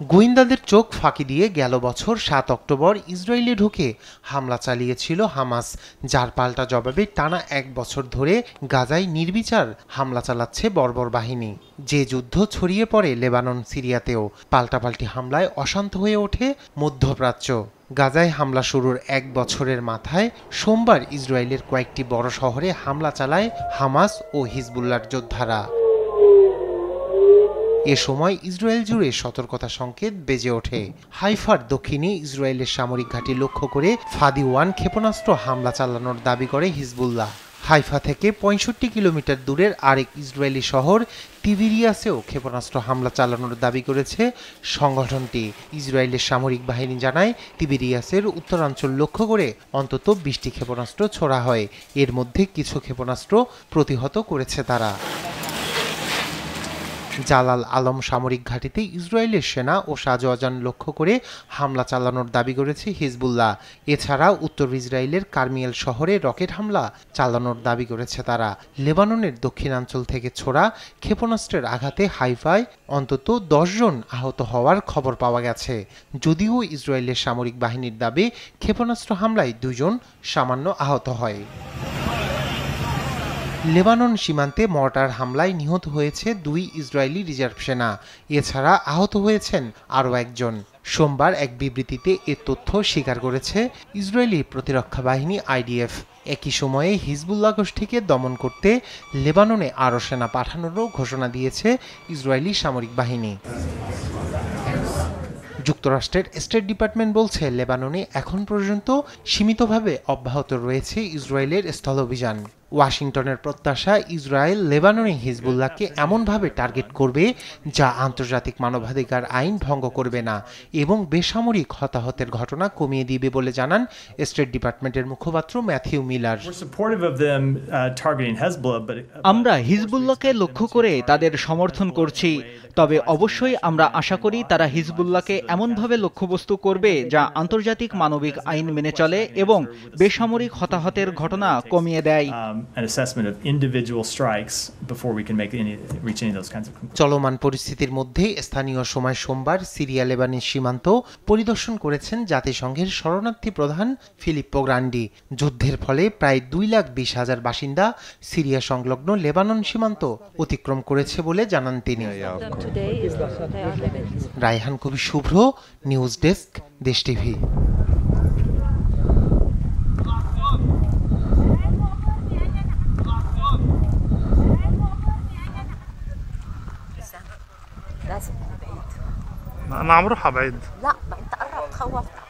গোয়েন্দাদের চোখ ফাঁকি দিয়ে গেল বছর ৭ অক্টোবর ইসরায়েলে ঢুকে হামলা চালিয়েছিল হামাস, যার পাল্টা জবাবে টানা ১ বছর ধরে গাজায় নির্বিচার হামলা চালাচ্ছে বর্বর বাহিনী। যে যুদ্ধ ছড়িয়ে পড়ে লেবানন, সিরিয়াতেও পাল্টাপাল্টি হামলায় অশান্ত হয়ে ওঠে মধ্যপ্রাচ্য। গাজায় হামলা শুরুর ১ বছরের মাথায় সোমবার ইসরায়েলের কয়েকটি বড় শহরে হামলা চালায় হামাস ও হিজবুল্লাহর যোদ্ধারা। এ সময় ইসরায়েল জুড়ে সতর্কতা সংকেত বেজে ওঠে। হাইফার দক্ষিণে ইসরায়েলের সামরিক ঘাঁটি লক্ষ্য করে ফাদি-1 ক্ষেপণাস্ত্র হামলা চালানোর দাবি করে হিজবুল্লাহ। হাইফা থেকে ৬৫ কিলোমিটার দূরের আরেক ইসরায়েলি শহর তিবিরিয়াসেও ক্ষেপণাস্ত্র হামলা চালানোর দাবি করেছে সংগঠনটি। ইসরায়েলের সামরিক বাহিনী জানায়, তিবিরিয়াসের উত্তরাঞ্চল লক্ষ্য করে অন্তত ২০টি ক্ষেপণাস্ত্র ছোড়া হয়। এর মধ্যে কিছু ক্ষেপণাস্ত্র প্রতিহত করেছে তারা। জালাল আলম সামরিক ঘাঁটিতে ইসরায়েলের সেনা ও সাজোয়াজান লক্ষ্য করে হামলা চালানোর দাবি করেছে হিজবুল্লাহ। এছাড়া উত্তর ইসরায়েলের কার্মিয়েল শহরে রকেট হামলা চালানোর দাবি করেছে তারা। লেবাননের দক্ষিণাঞ্চল থেকে ছোড়া ক্ষেপণাস্ত্রের আঘাতে হাইফায় অন্তত ১০ জন আহত হওয়ার খবর পাওয়া গেছে। যদিও ইসরায়েলের সামরিক বাহিনীর দাবি, ক্ষেপণাস্ত্র হামলায় ২ জন সামান্য আহত হয়। লেবানন সীমান্তে মর্টার হামলায় নিহত হয়েছে ২ ইসরায়েলি রিজার্ভ সেনা। এছাড়া আহত হয়েছেন আরও একজন। সোমবার এক বিবৃতিতে এ তথ্য স্বীকার করেছে ইসরায়েলি প্রতিরক্ষা বাহিনী IDF। একই সময়ে হিজবুল্লাহ গোষ্ঠীকে দমন করতে লেবাননে আরও সেনা পাঠানোরও ঘোষণা দিয়েছে ইসরায়েলি সামরিক বাহিনী। যুক্তরাষ্ট্রের স্টেট ডিপার্টমেন্ট বলছে, লেবাননে এখন পর্যন্ত সীমিতভাবে অব্যাহত রয়েছে ইসরায়েলের স্থল অভিযান। ওয়াশিংটনের প্রত্যাশা, ইসরায়েল লেবাননে হিজবুল্লাহকে এমনভাবে টার্গেট করবে যা আন্তর্জাতিক মানবাধিকার আইন ভঙ্গ করবে না এবং বেসামরিক হতাহতের ঘটনা কমিয়ে দিবে বলে জানান স্টেট ডিপার্টমেন্টের মুখপাত্র ম্যাথিউ মিলার। আমরা হিজবুল্লাহকে লক্ষ্য করে তাদের সমর্থন করছি, তবে অবশ্যই আমরা আশা করি তারা হিজবুল্লাহকে এমনভাবে লক্ষ্যবস্তু করবে যা আন্তর্জাতিক মানবিক আইন মেনে চলে এবং বেসামরিক হতাহতের ঘটনা কমিয়ে দেয়। চলমান পরিস্থিতির মধ্যে স্থানীয় সময় সোমবার সিরিয়া লেবানন সীমান্ত পরিদর্শন করেছেন জাতিসংঘের শরণার্থী প্রধান ফিলিপ্পো গ্রান্ডি। যুদ্ধের ফলে প্রায় ২,২০,০০০ বাসিন্দা সিরিয়া সংলগ্ন লেবানন সীমান্ত অতিক্রম করেছে বলে জানান তিনি। রায়হান কবি শুভ্র, নিউজ ডেস্ক, দেশ টিভি। انا عم روح ابعد. لا ما انت قربت خوفت.